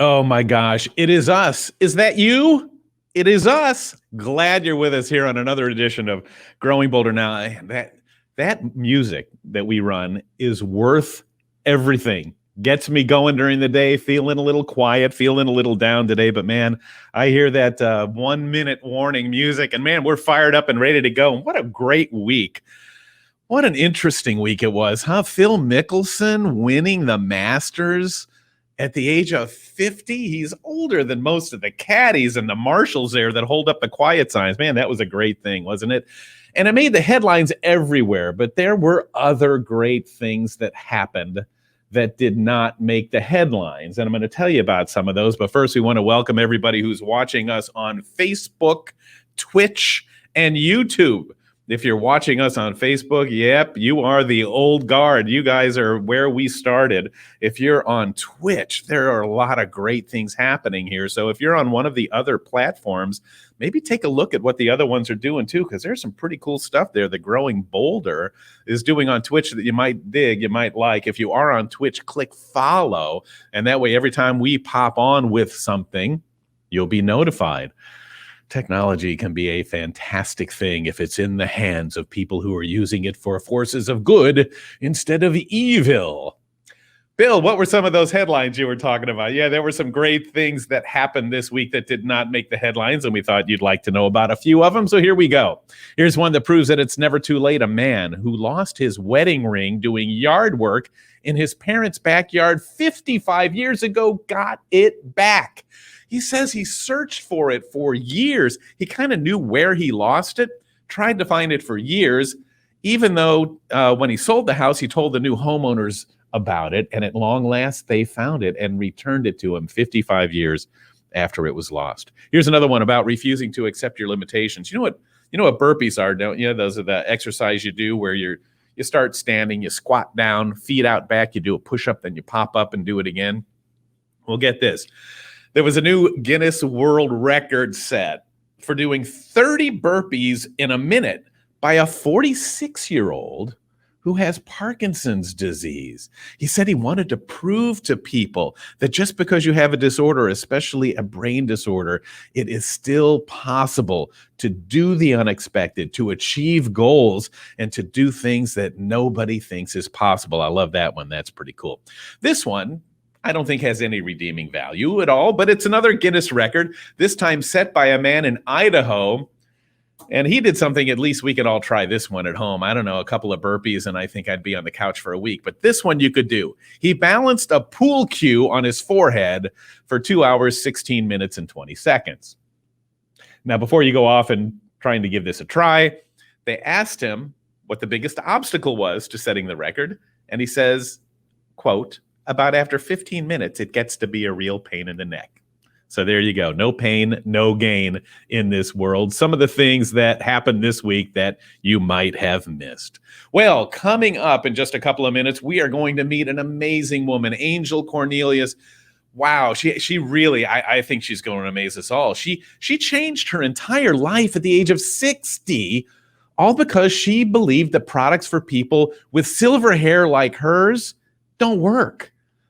Oh my gosh, it is us. Is that you? It is us. Glad you're with us here on another edition of Growing Bolder. Now, that music that we run is worth everything. Gets me going during the day, feeling a little quiet, feeling a little down today. But man, I hear that 1 minute warning music, and man, we're fired up and ready to go. What a great week. What an interesting week it was, huh? Phil Mickelson winning the Masters at the age of 50. He's older than most of the caddies and the marshals there that hold up the quiet signs. Man, that was a great thing, wasn't it? And it made the headlines everywhere, but there were other great things that happened that did not make the headlines. And I'm going to tell you about some of those. But first, we want to welcome everybody who's watching us on Facebook, Twitch, and YouTube. If you're watching us on Facebook, yep, you are the old guard. You guys are where we started. If you're on Twitch, there are a lot of great things happening here. So if you're on one of the other platforms, maybe take a look at what the other ones are doing too, because there's some pretty cool stuff there. The Growing Bolder is doing on Twitch that you might dig, you might like. If you are on Twitch, click follow, and that way every time we pop on with something, you'll be notified. Technology can be a fantastic thing if it's in the hands of people who are using it for forces of good instead of evil. Bill, what were some of those headlines you were talking about? Yeah, there were some great things that happened this week that did not make the headlines, and we thought you'd like to know about a few of them, so here we go. Here's one that proves that it's never too late. A man who lost his wedding ring doing yard work in his parents' backyard 55 years ago got it back. He says he searched for it for years. He kind of knew where he lost it, tried to find it for years, even though when he sold the house, he told the new homeowners about it, and at long last, they found it and returned it to him 55 years after it was lost. Here's another one about refusing to accept your limitations. You know what burpees are, don't you? Those are the exercise you do where you start standing, you squat down, feet out back, you do a push-up, then you pop up and do it again. Well, get this. There was a new Guinness World Record set for doing 30 burpees in a minute by a 46-year-old who has Parkinson's disease. He said he wanted to prove to people that just because you have a disorder, especially a brain disorder, it is still possible to do the unexpected, to achieve goals, and to do things that nobody thinks is possible. I love that one. That's pretty cool. This one, I don't think has any redeeming value at all, but it's another Guinness record, this time set by a man in Idaho. And he did something, at least we could all try this one at home. I don't know, a couple of burpees, and I think I'd be on the couch for a week. But this one you could do. He balanced a pool cue on his forehead for 2 hours, 16 minutes, and 20 seconds. Now, before you go off and trying to give this a try, they asked him what the biggest obstacle was to setting the record. And he says, quote, "About after 15 minutes, it gets to be a real pain in the neck." So there you go. No pain, no gain in this world. Some of the things that happened this week that you might have missed. Well, coming up in just a couple of minutes, we are going to meet an amazing woman, Angel Cornelius. Wow, she really, I think she's going to amaze us all. She changed her entire life at the age of 60, all because she believed that products for people with silver hair like hers don't work.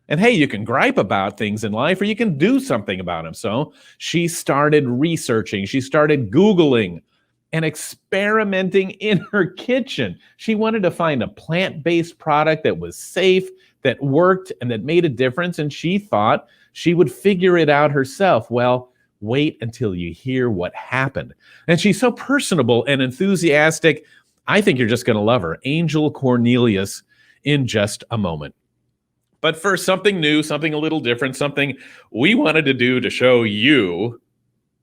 And hey, you can gripe about things in life or you can do something about them. So she started researching, she started Googling and experimenting in her kitchen. She wanted to find a plant-based product that was safe, that worked, and that made a difference. And she thought she would figure it out herself. Well, wait until you hear what happened. And she's so personable and enthusiastic. I think you're just going to love her. Angel Cornelius in just a moment. But first, something new, something a little different, something we wanted to do to show you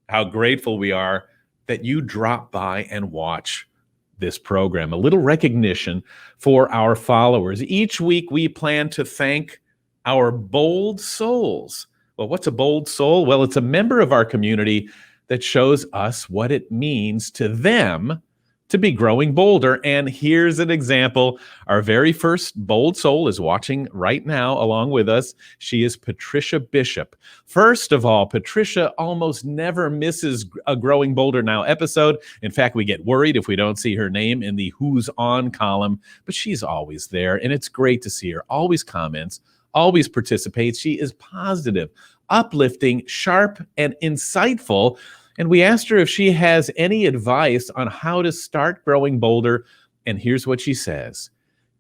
how grateful we are that you drop by and watch this program. A little recognition for our followers. Each week, we plan to thank our bold souls. Well, what's a bold soul? Well, it's a member of our community that shows us what it means to them to be growing bolder. And here's an example. Our very first bold soul is watching right now along with us. She is Patricia Bishop. First of all, Patricia almost never misses a Growing Bolder Now episode. In fact, we get worried if we don't see her name in the Who's On column, but she's always there. And it's great to see her. Always comments, always participates. She is positive, uplifting, sharp, and insightful. And we asked her if she has any advice on how to start growing bolder. And here's what she says: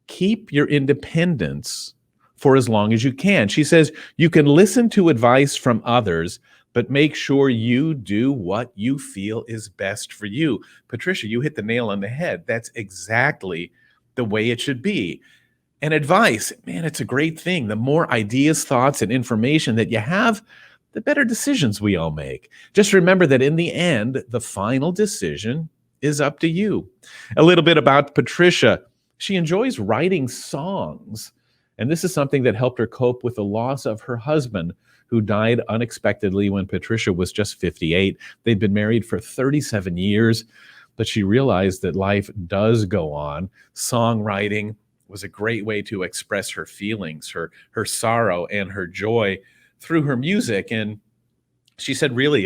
keep your independence for as long as you can. She says you can listen to advice from others, but make sure you do what you feel is best for you. Patricia, you hit the nail on the head. That's exactly the way it should be. And advice, man, it's a great thing. The more ideas, thoughts, and information that you have, the better decisions we all make. Just remember that in the end, the final decision is up to you. A little bit about Patricia. She enjoys writing songs, and this is something that helped her cope with the loss of her husband, who died unexpectedly when Patricia was just 58. They'd been married for 37 years, but she realized that life does go on. Songwriting was a great way to express her feelings, her sorrow, and her joy through her music. And she said, really,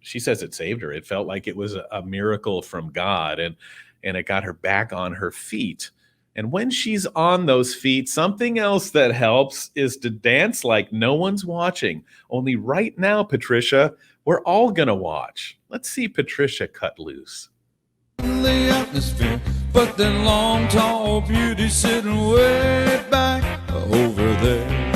she says it saved her. It felt like it was a miracle from God, and it got her back on her feet. And when she's on those feet, something else that helps is to dance like no one's watching. Only right now, Patricia, we're all gonna watch. Let's see Patricia cut loose. The atmosphere, but then long, tall beauty sitting way back over there.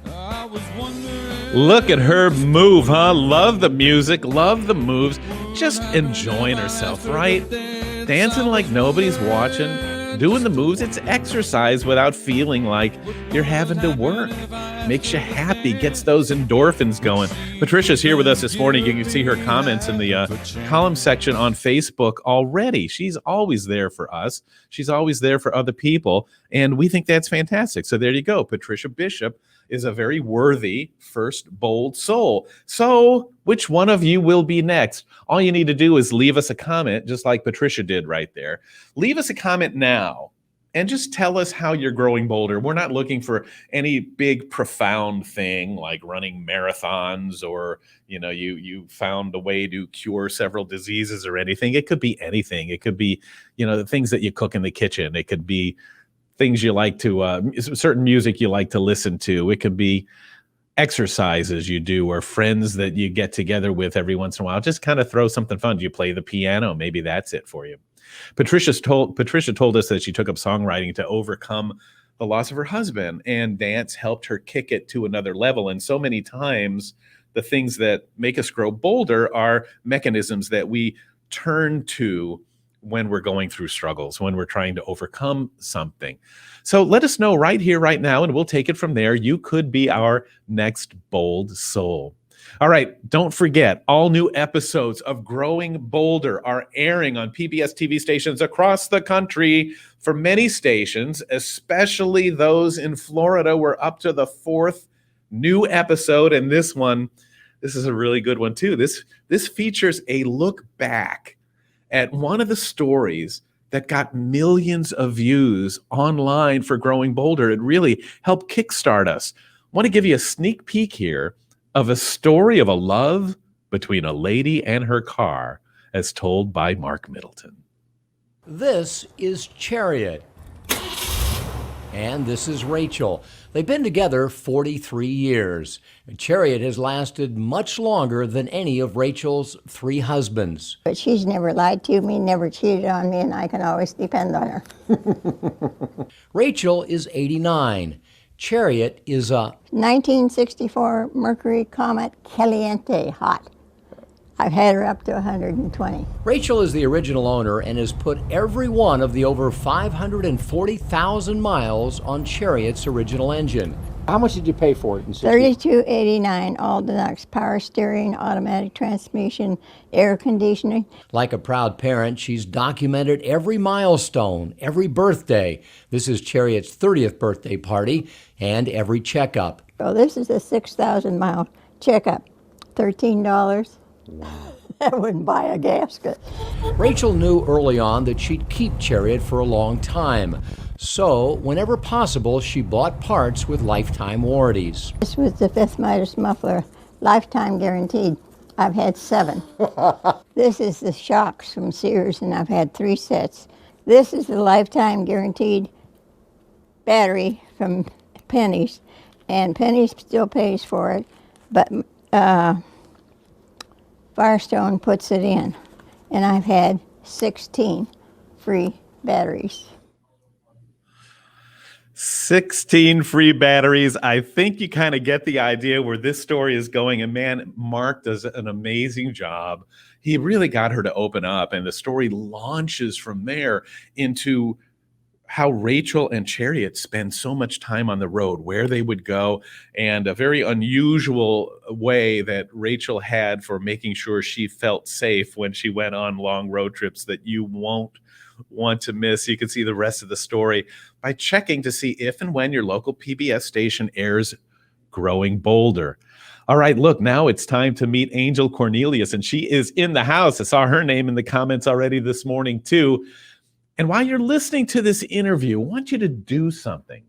I was wondering. Look at her move, huh? Love the music, love the moves, just enjoying herself, right? Dancing like nobody's watching, doing the moves. It's exercise without feeling like you're having to work. Makes you happy, gets those endorphins going. Patricia's here with us this morning. You can see her comments in the column section on Facebook already. She's always there for us. She's always there for other people, and we think that's fantastic. So there you go. Patricia Bishop is a very worthy first bold soul. So which one of you will be next? All you need to do is leave us a comment, just like Patricia did right there. Leave us a comment now and just tell us how you're growing bolder. We're not looking for any big, profound thing like running marathons or, you found a way to cure several diseases or anything. It could be anything. It could be, the things that you cook in the kitchen. It could be things you like to, certain music you like to listen to. It could be exercises you do or friends that you get together with every once in a while. Just kind of throw something fun. Do you play the piano? Maybe that's it for you. Patricia told us that she took up songwriting to overcome the loss of her husband, and dance helped her kick it to another level. And so many times, the things that make us grow bolder are mechanisms that we turn to when we're going through struggles, when we're trying to overcome something. So let us know right here, right now, and we'll take it from there. You could be our next bold soul. All right, don't forget, all new episodes of Growing Bolder are airing on PBS TV stations across the country. For many stations, especially those in Florida, we're up to the 4th new episode, and this is a really good one too. This features a look back at one of the stories that got millions of views online for Growing Bolder. It really helped kickstart us. I want to give you a sneak peek here of a story of a love between a lady and her car, as told by Mark Middleton. This is Chariot. And this is Rachel. They've been together 43 years. And Chariot has lasted much longer than any of Rachel's 3 husbands. But she's never lied to me, never cheated on me, and I can always depend on her. Rachel is 89. Chariot is a 1964 Mercury Comet Caliente hot. I've had her up to 120. Rachel is the original owner and has put every one of the over 540,000 miles on Chariot's original engine. How much did you pay for it? $32.89, all deluxe, power steering, automatic transmission, air conditioning. Like a proud parent, she's documented every milestone, every birthday. This is Chariot's 30th birthday party and every checkup. So this is a 6,000-mile checkup, $13. Wow. I wouldn't buy a gasket. Rachel knew early on that she'd keep Chariot for a long time. So, whenever possible, she bought parts with lifetime warranties. This was the 5th Midas muffler, lifetime guaranteed. I've had 7. This is the shocks from Sears, and I've had 3 sets. This is the lifetime guaranteed battery from Penny's, and Penny's still pays for it, but Firestone puts it in, and I've had 16 free batteries. 16 free batteries. I think you kind of get the idea where this story is going. And man, Mark does an amazing job. He really got her to open up, and the story launches from there into how Rachel and Chariot spend so much time on the road, where they would go, and a very unusual way that Rachel had for making sure she felt safe when she went on long road trips that you won't want to miss. You can see the rest of the story by checking to see if and when your local PBS station airs Growing Bolder. All right, look, now it's time to meet Angel Cornelius, and she is in the house. I saw her name in the comments already this morning, too. And while you're listening to this interview, I want you to do something.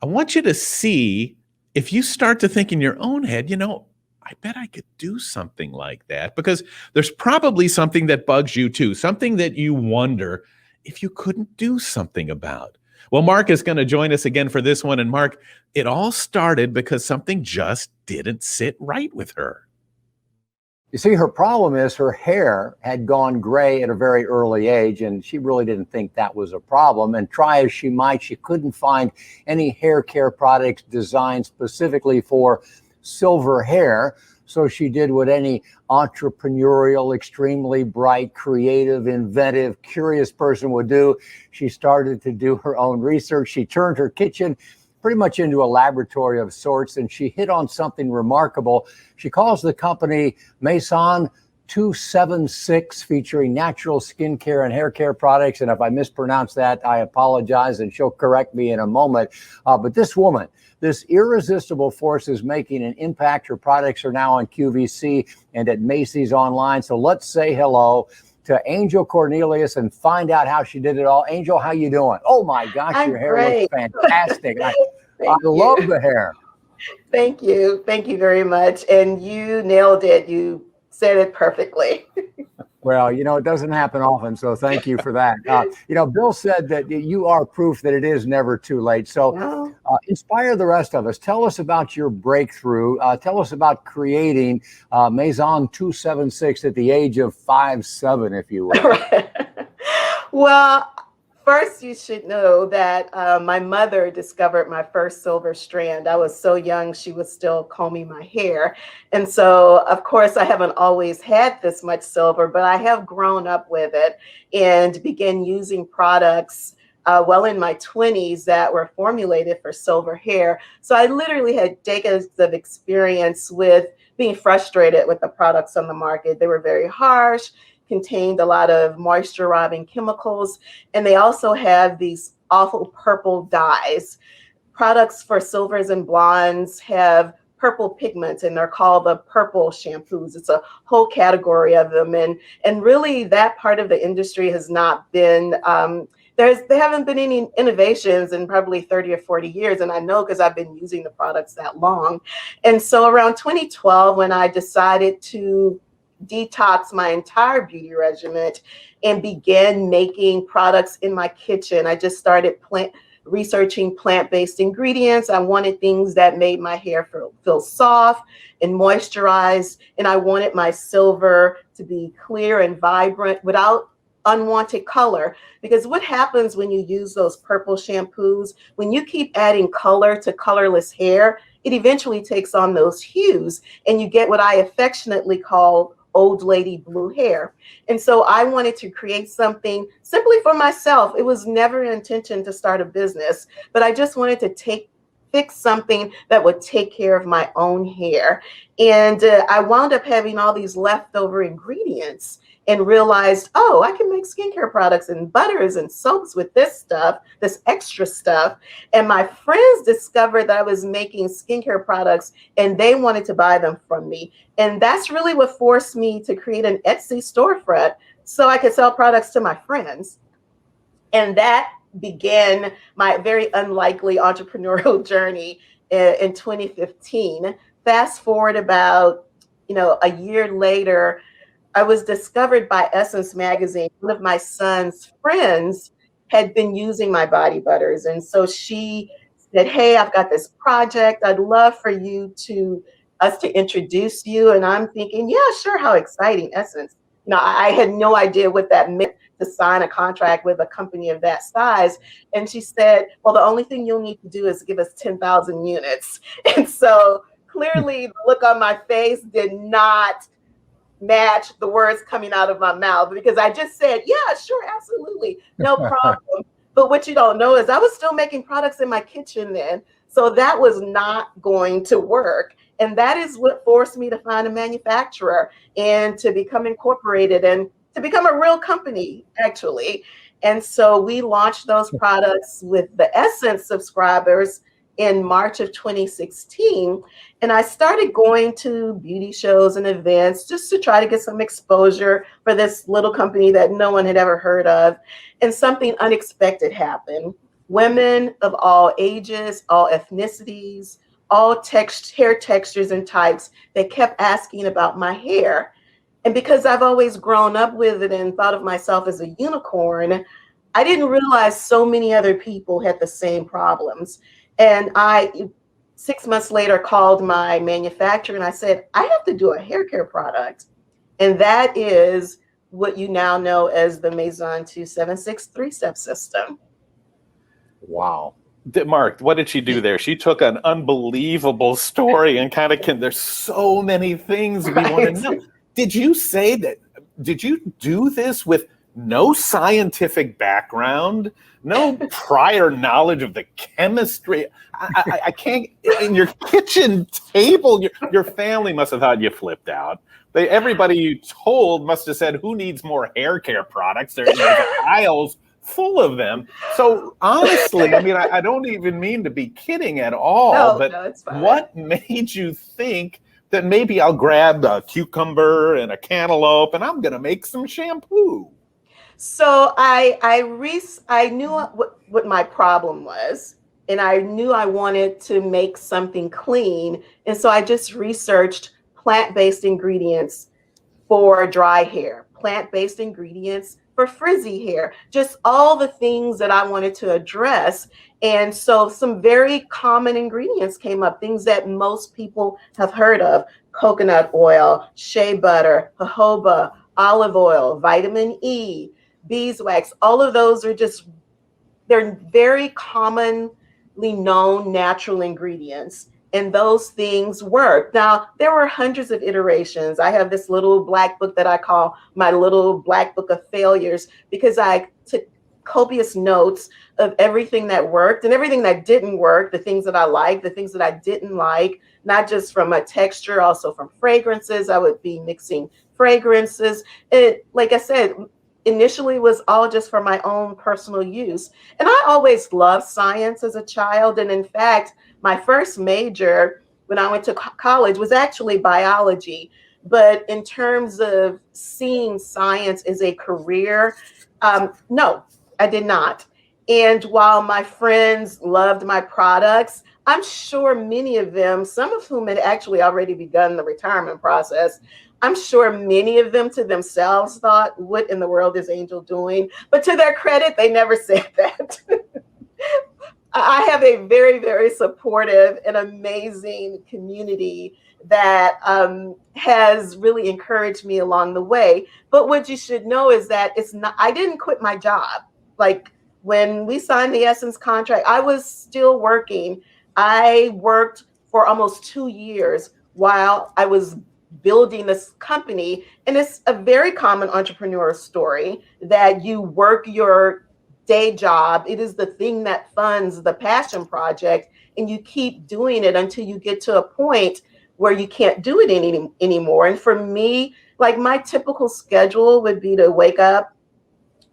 I want you to see if you start to think in your own head, I bet I could do something like that, because there's probably something that bugs you too, something that you wonder if you couldn't do something about. Well, Mark is going to join us again for this one. And Mark, it all started because something just didn't sit right with her. You see, her problem is her hair had gone gray at a very early age, and she really didn't think that was a problem. And try as she might, she couldn't find any hair care products designed specifically for silver hair. So she did what any entrepreneurial, extremely bright, creative, inventive, curious person would do. She started to do her own research. She turned her kitchen pretty much into a laboratory of sorts, and she hit on something remarkable. She calls the company Maison 276, featuring natural skincare and hair care products. And if I mispronounce that, I apologize, and she'll correct me in a moment. But this woman, this irresistible force, is making an impact. Her products are now on QVC and at Macy's online. So let's say hello to Angel Cornelius and find out how she did it all. Angel, how you doing? Oh my gosh, your hair looks fantastic. I love the hair. Thank you. Thank you very much. And you nailed it. You said it perfectly. Well, it doesn't happen often, so thank you for that. Bill said that you are proof that it is never too late. So inspire the rest of us. Tell us about your breakthrough. Tell us about creating Maison 276 at the age of 5'7", if you will. Well, first, you should know that my mother discovered my first silver strand. I was so young, she was still combing my hair. And so, of course, I haven't always had this much silver, but I have grown up with it and began using products well in my 20s that were formulated for silver hair. So I literally had decades of experience with being frustrated with the products on the market. They were very harsh, contained a lot of moisture-robbing chemicals, and they also have these awful purple dyes. Products for silvers and blondes have purple pigments, and they're called the purple shampoos. It's a whole category of them, and really that part of the industry has not been there haven't been any innovations in probably 30 or 40 years, and I know because I've been using the products that long. And so around 2012, when I decided to detox my entire beauty regimen and began making products in my kitchen, I just started researching plant-based ingredients. I wanted things that made my hair feel soft and moisturized, and I wanted my silver to be clear and vibrant without unwanted color. Because what happens when you use those purple shampoos, when you keep adding color to colorless hair, it eventually takes on those hues, and you get what I affectionately call old lady blue hair. And so I wanted to create something simply for myself. It was never an intention to start a business, but I just wanted to fix something that would take care of my own hair. And I wound up having all these leftover ingredients and realized, oh, I can make skincare products and butters and soaps with this stuff, this extra stuff. And my friends discovered that I was making skincare products and they wanted to buy them from me. And that's really what forced me to create an Etsy storefront so I could sell products to my friends. And that began my very unlikely entrepreneurial journey in 2015. Fast forward about, a year later, I was discovered by Essence magazine. One of my son's friends had been using my body butters. And so she said, hey, I've got this project. I'd love for us to introduce you. And I'm thinking, yeah, sure. How exciting. Essence. I had no idea what that meant to sign a contract with a company of that size. And she said, well, the only thing you'll need to do is give us 10,000 units. And so clearly the look on my face did not match the words coming out of my mouth, because I just said, yeah, sure, absolutely, no problem. But what you don't know is I was still making products in my kitchen then. So that was not going to work. And that is what forced me to find a manufacturer and to become incorporated and to become a real company, actually. And so we launched those products with the Essence subscribers in March of 2016. And I started going to beauty shows and events just to try to get some exposure for this little company that no one had ever heard of. And something unexpected happened. Women of all ages, all ethnicities, all hair textures and types, they kept asking about my hair. And because I've always grown up with it and thought of myself as a unicorn, I didn't realize so many other people had the same problems. And I, 6 months later, called my manufacturer and I said, I have to do a hair care product. And that is what you now know as the Maison 276 three-step system. Wow. Mark, what did she do there? She took an unbelievable story and kind of there's so many things we want to know. Did you say that, did you do this with no scientific background, no prior knowledge of the chemistry? I can't, in your kitchen table, your family must have thought you flipped out. Everybody you told must have said, who needs more hair care products? There's aisles full of them. So honestly, I mean, I don't even mean to be kidding at all, but it's fine. What made you think that maybe I'll grab a cucumber and a cantaloupe and I'm going to make some shampoo? So I knew what my problem was, and I knew I wanted to make something clean. And so I just researched plant-based ingredients for dry hair, plant-based ingredients for frizzy hair, just all the things that I wanted to address. And so some very common ingredients came up, things that most people have heard of: coconut oil, shea butter, jojoba, olive oil, vitamin E, beeswax. All of those are they're very commonly known natural ingredients. And those things work. Now, there were hundreds of iterations. I have this little black book that I call my little black book of failures, because I took copious notes of everything that worked and everything that didn't work, the things that I liked, the things that I didn't like, not just from a texture, also from fragrances. I would be mixing fragrances. It, like I said, initially was all just for my own personal use. And I always loved science as a child. And in fact, my first major when I went to college was actually biology. But in terms of seeing science as a career, no, I did not. And while my friends loved my products, I'm sure many of them, some of whom had actually already begun the retirement process, I'm sure many of them to themselves thought, what in the world is Angel doing? But to their credit, they never said that. I have a very, very supportive and amazing community that has really encouraged me along the way. But what you should know is that I didn't quit my job. Like when we signed the Essence contract, I was still working. I worked for almost 2 years while I was building this company. And it's a very common entrepreneur story that you work your day job. It is the thing that funds the passion project, and you keep doing it until you get to a point where you can't do it anymore. And for me, like my typical schedule would be to wake up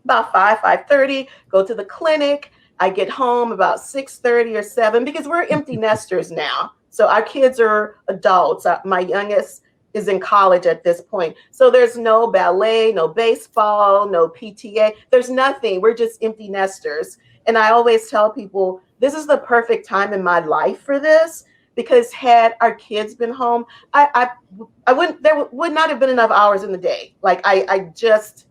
about 5:30, go to the clinic. I get home about 6:30 or 7, because we're empty nesters now. So our kids are adults. My youngest is in college at this point. So there's no ballet, no baseball, no PTA. There's nothing. We're just empty nesters. And I always tell people, this is the perfect time in my life for this, because had our kids been home, there would not have been enough hours in the day. Like I just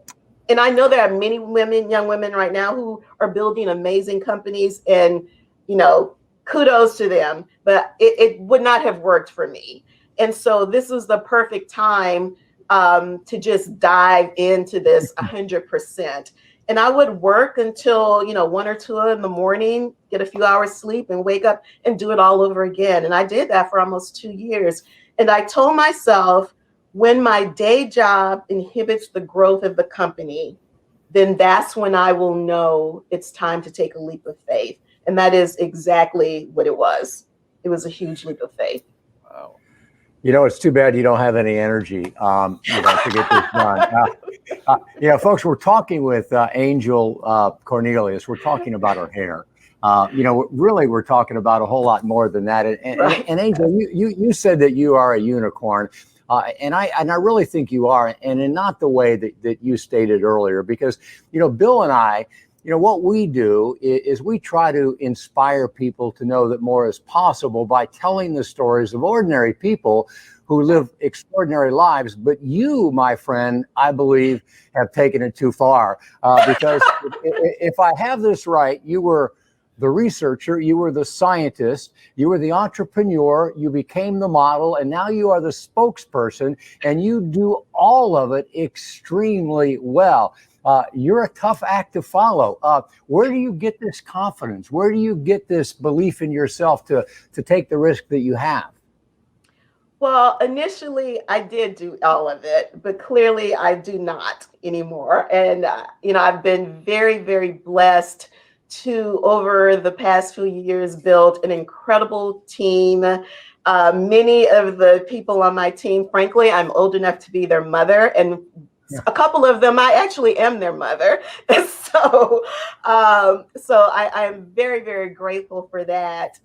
And I know there are many women, young women right now who are building amazing companies, and, you know, kudos to them, but it would not have worked for me. And so this was the perfect time to just dive into this 100%. And I would work until, 1 or 2 in the morning, get a few hours sleep, and wake up and do it all over again. And I did that for almost 2 years. And I told myself, when my day job inhibits the growth of the company, then that's when I will know it's time to take a leap of faith. And that is exactly what it was. It was a huge leap of faith. Wow. It's too bad you don't have any energy to get this done. Folks, we're talking with Angel Cornelius. We're talking about her hair. Really, we're talking about a whole lot more than that. And Angel, you said that you are a unicorn. And I really think you are, and in not the way that you stated earlier, because, Bill and I, what we do is we try to inspire people to know that more is possible by telling the stories of ordinary people who live extraordinary lives. But you, my friend, I believe, have taken it too far, because if I have this right, you were the researcher, you were the scientist, you were the entrepreneur, you became the model, and now you are the spokesperson, and you do all of it extremely well. You're a tough act to follow. Where do you get this confidence? Where do you get this belief in yourself to take the risk that you have? Well, initially I did do all of it, but clearly I do not anymore. And, I've been very, very blessed to, over the past few years, build an incredible team. Many of the people on my team, frankly, I'm old enough to be their mother, and a couple of them, I actually am their mother. So I'm very, very grateful for that.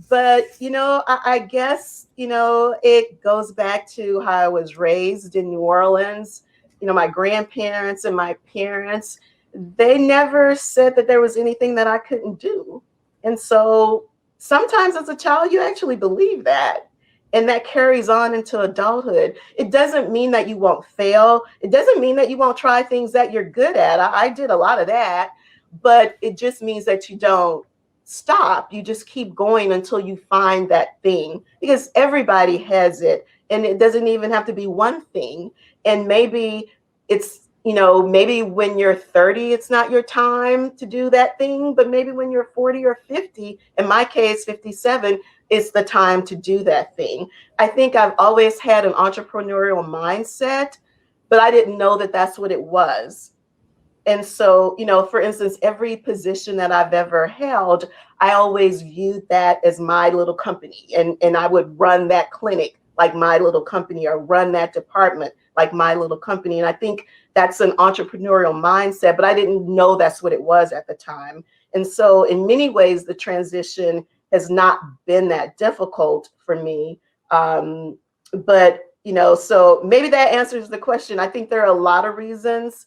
But, I guess, it goes back to how I was raised in New Orleans. My grandparents and my parents, they never said that there was anything that I couldn't do. And so sometimes as a child, you actually believe that. And that carries on into adulthood. It doesn't mean that you won't fail. It doesn't mean that you won't try things that you're good at. I did a lot of that, but it just means that you don't stop. You just keep going until you find that thing, because everybody has it. And it doesn't even have to be one thing. And maybe it's, maybe when you're 30, it's not your time to do that thing, but maybe when you're 40 or 50, in my case, 57, it's the time to do that thing. I think I've always had an entrepreneurial mindset, but I didn't know that that's what it was. And so, for instance, every position that I've ever held, I always viewed that as my little company. And I would run that clinic like my little company, or run that department like my little company. And I think that's an entrepreneurial mindset, but I didn't know that's what it was at the time. And so in many ways, the transition has not been that difficult for me. But, so maybe that answers the question. I think there are a lot of reasons.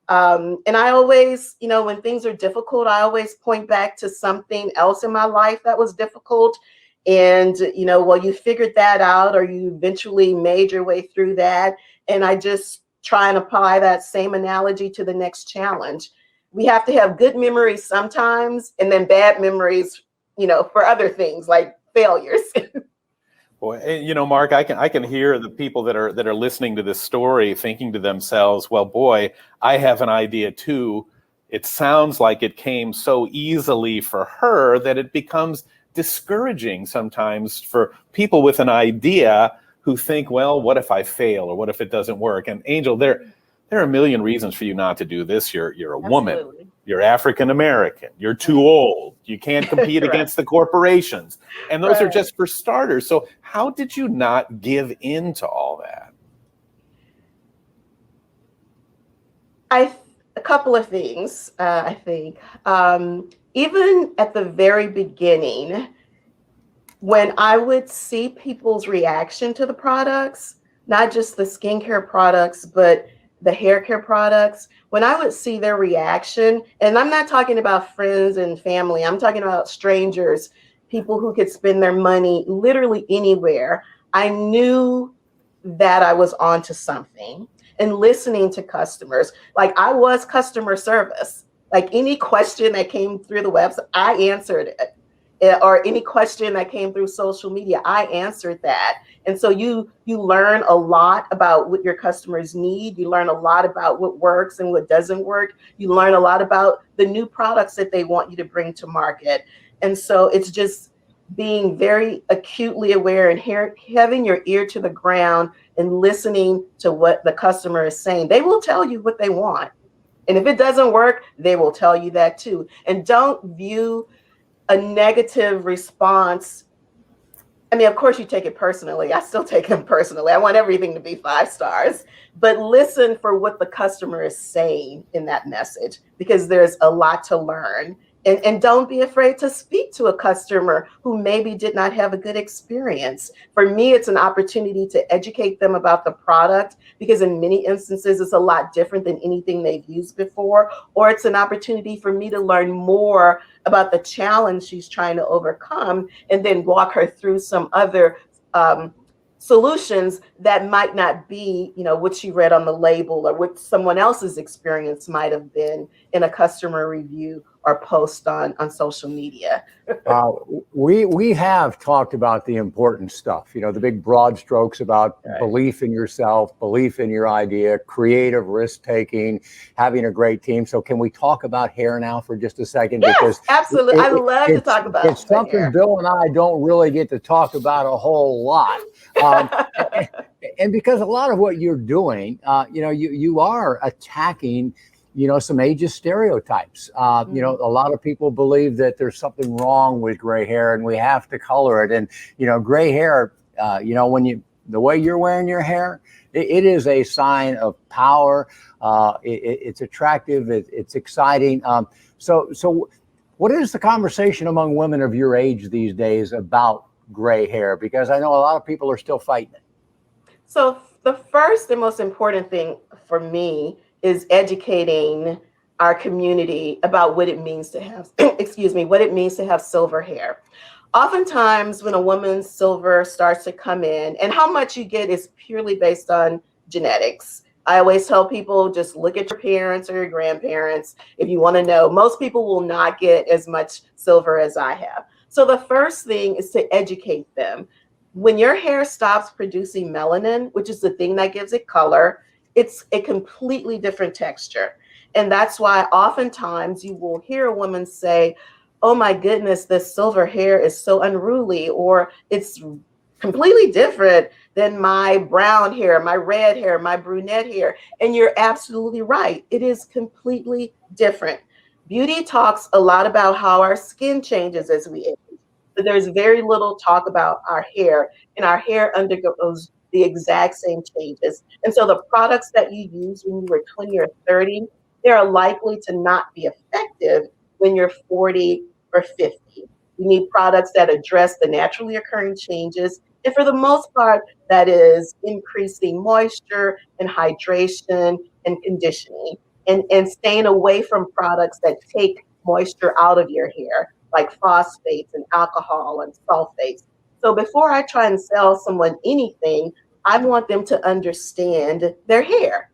And I always, when things are difficult, I always point back to something else in my life that was difficult. And, you figured that out, or you eventually made your way through that. And I just try and apply that same analogy to the next challenge. We have to have good memories sometimes, and then bad memories, for other things like failures. Boy, Mark, I can hear the people that are listening to this story thinking to themselves, well, boy, I have an idea too. It sounds like it came so easily for her that it becomes discouraging sometimes for people with an idea who think, well, what if I fail, or what if it doesn't work? And Angel, there are a million reasons for you not to do this. You're a woman. Absolutely. You're African American. You're too old. You can't compete Right. against the corporations. And those are Right. just for starters. So how did you not give in to all that? A couple of things, I think. Even at the very beginning, when I would see people's reaction to the products, not just the skincare products, but the hair care products, when I would see their reaction, and I'm not talking about friends and family, I'm talking about strangers, people who could spend their money literally anywhere, I knew that I was onto something. and listening to customers. Like I was customer service. Like any question that came through the website, I answered it. Or any question that came through social media, I answered that. And so you learn a lot about what your customers need. You learn a lot about what works and what doesn't work. You learn a lot about the new products that they want you to bring to market. And so it's just being very acutely aware and having your ear to the ground and listening to what the customer is saying. They will tell you what they want. And if it doesn't work, they will tell you that too. And don't view a negative response. I mean, of course you take it personally. I still take it personally. I want everything to be 5 stars, but listen for what the customer is saying in that message, because there's a lot to learn. And don't be afraid to speak to a customer who maybe did not have a good experience. For me, it's an opportunity to educate them about the product, because in many instances, it's a lot different than anything they've used before. Or it's an opportunity for me to learn more about the challenge she's trying to overcome, and then walk her through some other solutions that might not be, what she read on the label or what someone else's experience might have been in a customer review or post on social media. We have talked about the important stuff, the big broad strokes about belief in yourself, belief in your idea, creative risk taking, having a great team. So can we talk about hair now for just a second? Yes, because absolutely. I love to talk about it's something hair. Bill and I don't really get to talk about a whole lot. And because a lot of what you're doing, you are attacking some ageist stereotypes. A lot of people believe that there's something wrong with gray hair and we have to color it. And, gray hair, the way you're wearing your hair, it is a sign of power. It's attractive. It's exciting. So what is the conversation among women of your age these days about gray hair? Because I know a lot of people are still fighting it. So the first and most important thing for me is educating our community about what it means to have, what it means to have silver hair. Oftentimes when a woman's silver starts to come in, and how much you get is purely based on genetics. I always tell people, just look at your parents or your grandparents if you want to know. Most people will not get as much silver as I have. So the first thing is to educate them. When your hair stops producing melanin, which is the thing that gives it color, it's a completely different texture. And that's why oftentimes you will hear a woman say, oh my goodness, this silver hair is so unruly, or it's completely different than my brown hair, my red hair, my brunette hair. And you're absolutely right. It is completely different. Beauty talks a lot about how our skin changes as we age, but there's very little talk about our hair, and our hair undergoes the exact same changes. And so the products that you use when you were 20 or 30, they're likely to not be effective when you're 40 or 50. You need products that address the naturally occurring changes. And for the most part, that is increasing moisture and hydration and conditioning, and staying away from products that take moisture out of your hair, like phosphates and alcohol and sulfates. So before I try and sell someone anything, I want them to understand their hair,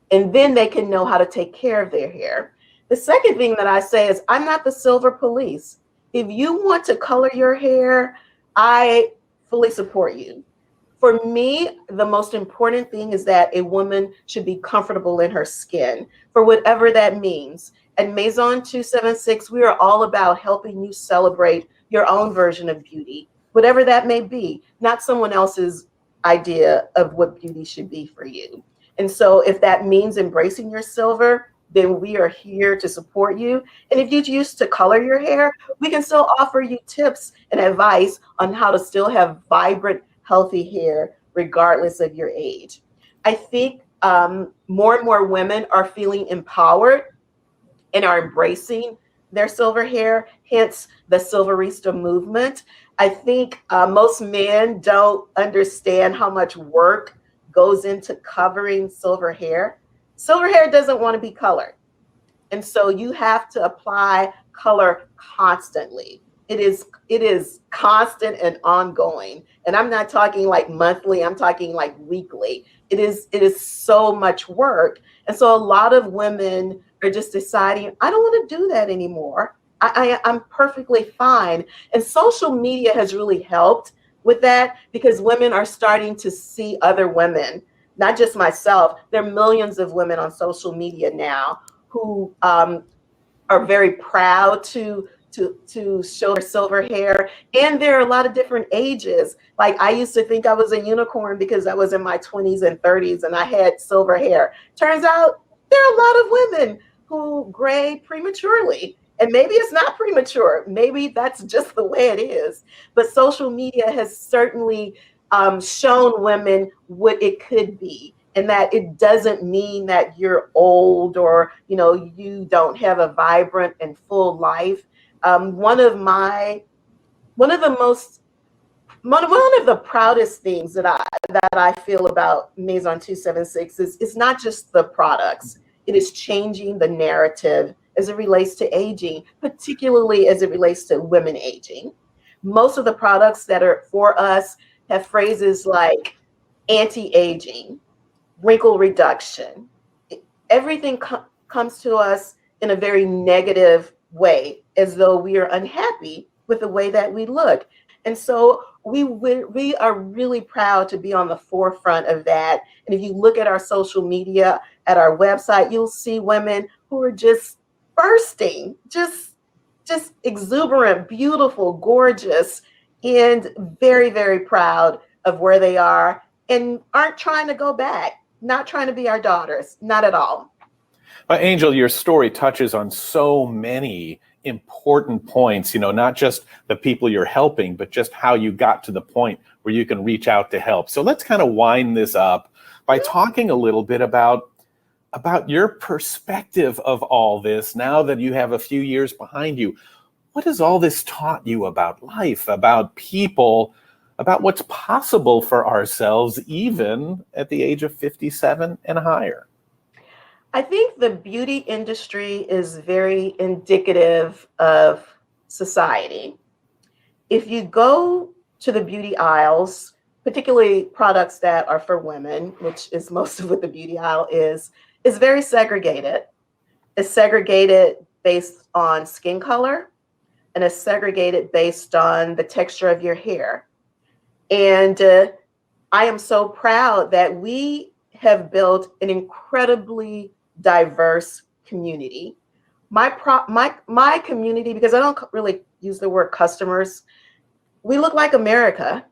and then they can know how to take care of their hair. The second thing that I say is, I'm not the silver police. If you want to color your hair, I fully support you. For me, the most important thing is that a woman should be comfortable in her skin, for whatever that means. At Maison 276, we are all about helping you celebrate your own version of beauty, whatever that may be, not someone else's idea of what beauty should be for you. And so if that means embracing your silver, then we are here to support you. And if you choose to color your hair, we can still offer you tips and advice on how to still have vibrant, healthy hair, regardless of your age. I think more and more women are feeling empowered and are embracing their silver hair, hence the Silverista movement. I think most men don't understand how much work goes into covering silver hair. Silver hair doesn't want to be colored. And so you have to apply color constantly. It is constant and ongoing. And I'm not talking like monthly, I'm talking like weekly. it is so much work. And so a lot of women are just deciding, I don't want to do that anymore. I'm perfectly fine. And social media has really helped with that, because women are starting to see other women, not just myself. There are millions of women on social media now who are very proud to show their silver hair. And there are a lot of different ages. Like, I used to think I was a unicorn because I was in my 20s and 30s and I had silver hair. Turns out there are a lot of women who gray prematurely. And maybe it's not premature. Maybe that's just the way it is. But social media has certainly shown women what it could be, and that it doesn't mean that you're old or, you know, you don't have a vibrant and full life. One of the proudest things that I feel about Maison 276 is it's not just the products. It is changing the narrative as it relates to aging, particularly as it relates to women aging. Most of the products that are for us have phrases like anti-aging, wrinkle reduction. Everything comes to us in a very negative way, as though we are unhappy with the way that we look. And so we are really proud to be on the forefront of that. And if you look at our social media, at our website, you'll see women who are just bursting, just exuberant, beautiful, gorgeous, and very, very proud of where they are, and aren't trying to go back, not trying to be our daughters, not at all. Angel, your story touches on so many important points, you know, not just the people you're helping, but just how you got to the point where you can reach out to help. So let's kind of wind this up by talking a little bit about your perspective of all this now that you have a few years behind you. What has all this taught you about life, about people, about what's possible for ourselves, even at the age of 57 and higher? I think the beauty industry is very indicative of society. If you go to the beauty aisles, particularly products that are for women, which is most of what the beauty aisle is very segregated. It's segregated based on skin color, and it's segregated based on the texture of your hair. And I am so proud that we have built an incredibly diverse community. My community, because I don't really use the word customers, we look like America.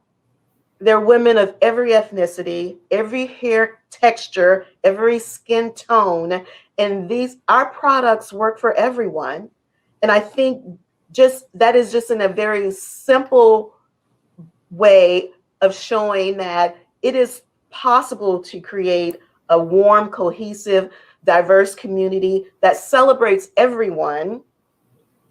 They're women of every ethnicity, every hair texture, every skin tone, and our products work for everyone. And I think that is just in a very simple way of showing that it is possible to create a warm, cohesive, diverse community that celebrates everyone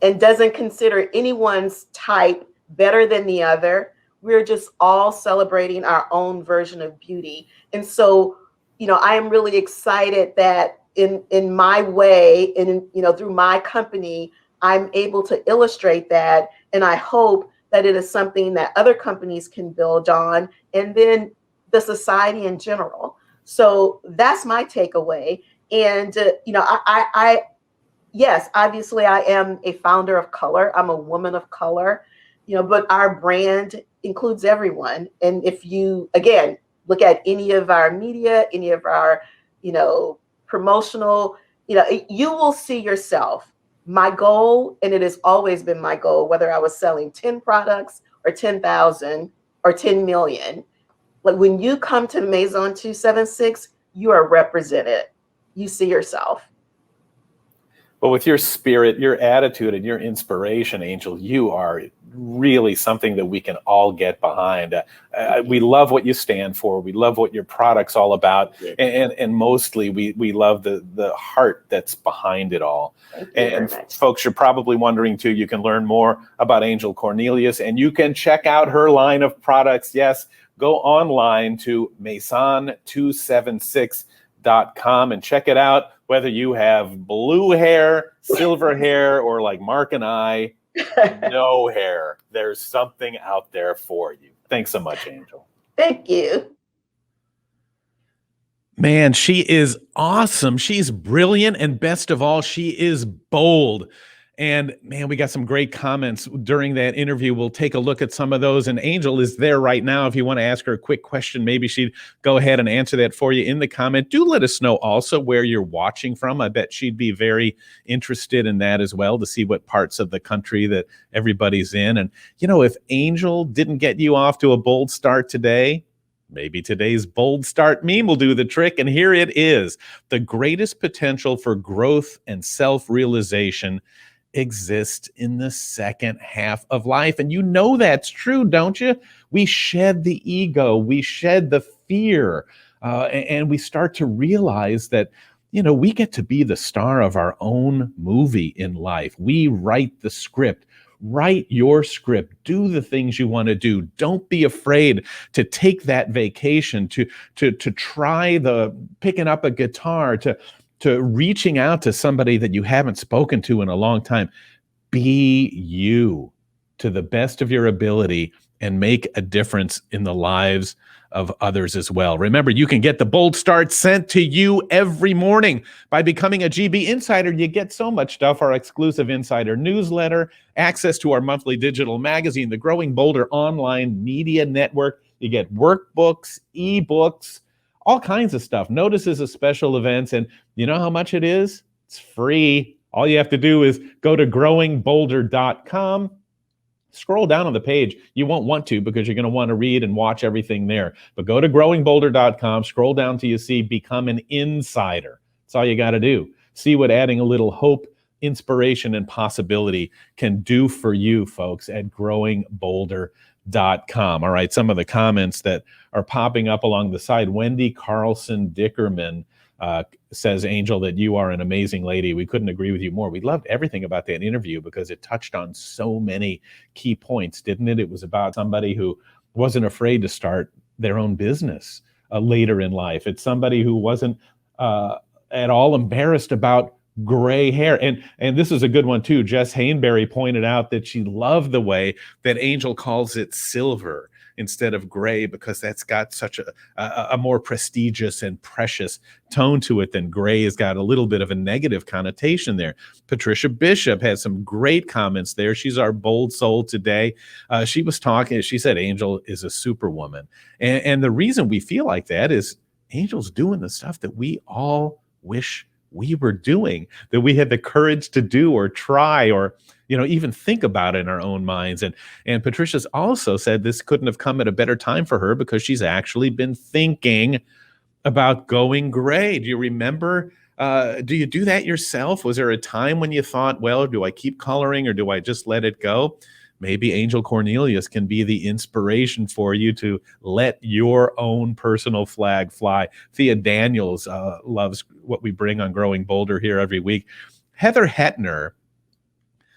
and doesn't consider anyone's type better than the other. We're just all celebrating our own version of beauty. And so, you know, I am really excited that in my way and, you know, through my company, I'm able to illustrate that. And I hope that it is something that other companies can build on, and then the society in general. So that's my takeaway. And, you know, yes, obviously I am a founder of color. I'm a woman of color, you know, but our brand includes everyone. And if you, again, look at any of our media, any of our, you know, promotional, you know, you will see yourself. My goal, and it has always been my goal, whether I was selling 10 products or 10,000 or 10 million, like when you come to Maison 276, you are represented. You see yourself. Well, with your spirit, your attitude, and your inspiration, Angel, you are really something that we can all get behind. We love what you stand for. We love what your product's all about. And mostly we love the heart that's behind it all. And folks, you're probably wondering too, you can learn more about Angel Cornelius, and you can check out her line of products. Yes, go online to Maison276.com and check it out. Whether you have blue hair, silver hair, or like Mark and I, no hair, there's something out there for you. Thanks so much, Angel. Thank you. Man, she is awesome. She's brilliant. And best of all, she is bold. And man, we got some great comments during that interview. We'll take a look at some of those. And Angel is there right now. If you want to ask her a quick question, maybe she'd go ahead and answer that for you in the comment. Do let us know also where you're watching from. I bet she'd be very interested in that as well, to see what parts of the country that everybody's in. And, you know, if Angel didn't get you off to a bold start today, maybe today's bold start meme will do the trick. And here it is. The greatest potential for growth and self-realization exists in the second half of life. And you know that's true, don't you? We shed the ego, we shed the fear, and we start to realize that, you know, we get to be the star of our own movie in life. We write the script. Write your script. Do the things you want to do. Don't be afraid to take that vacation, to try the picking up a guitar, to reaching out to somebody that you haven't spoken to in a long time. Be you to the best of your ability and make a difference in the lives of others as well. Remember, you can get the Bold Start sent to you every morning. By becoming a GB Insider, you get so much stuff: our exclusive Insider newsletter, access to our monthly digital magazine, the Growing Bolder online media network. You get workbooks, ebooks, all kinds of stuff, notices of special events. And you know how much it is? It's free. All you have to do is go to growingbolder.com. Scroll down on the page. You won't want to, because you're going to want to read and watch everything there. But go to growingbolder.com, scroll down till you see Become an Insider. That's all you got to do. See what adding a little hope, inspiration, and possibility can do for you, folks, at growingbolder.com. All right, some of the comments that are popping up along the side. Wendy Carlson Dickerman says, Angel, that you are an amazing lady. We couldn't agree with you more. We loved everything about that interview because it touched on so many key points, didn't it? It was about somebody who wasn't afraid to start their own business later in life. It's somebody who wasn't at all embarrassed about gray hair. And this is a good one too. Jess Hainberry pointed out that she loved the way that Angel calls it silver instead of gray, because that's got such a more prestigious and precious tone to it than gray has got a little bit of a negative connotation there. Patricia Bishop has some great comments there. She's our bold soul today. She was talking, she said Angel is a superwoman. And the reason we feel like that is Angel's doing the stuff that we all wish we were doing, that we had the courage to do or try or, you know, even think about in our own minds. And Patricia's also said this couldn't have come at a better time for her because she's actually been thinking about going gray. Do you remember? Do you do that yourself? Was there a time when you thought, well, do I keep coloring or do I just let it go? Maybe Angel Cornelius can be the inspiration for you to let your own personal flag fly. Thea Daniels loves what we bring on Growing Bolder here every week. Heather Hetner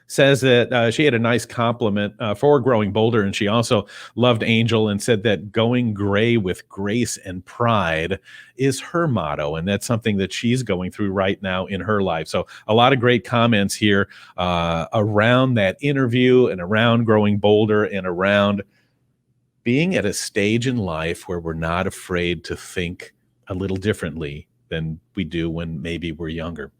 says that she had a nice compliment for Growing Bolder, and she also loved Angel and said that going gray with grace and pride is her motto, and that's something that she's going through right now in her life. So a lot of great comments here around that interview and around Growing Bolder and around being at a stage in life where we're not afraid to think a little differently than we do when maybe we're younger.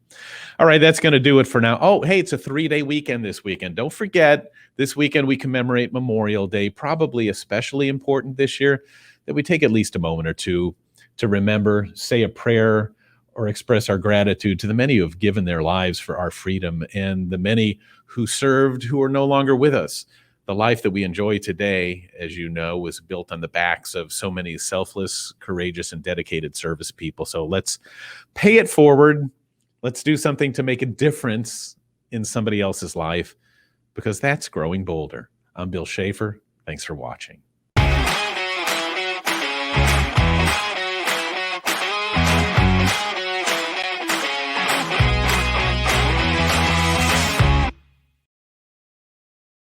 All right, that's going to do it for now. Oh, hey, it's a 3-day weekend this weekend. Don't forget, this weekend we commemorate Memorial Day. Probably especially important this year that we take at least a moment or two to remember, say a prayer, or express our gratitude to the many who have given their lives for our freedom and the many who served who are no longer with us. The life that we enjoy today, as you know, was built on the backs of so many selfless, courageous, and dedicated service people. So let's pay it forward. Let's do something to make a difference in somebody else's life, because that's Growing Bolder. I'm Bill Schaefer. Thanks for watching.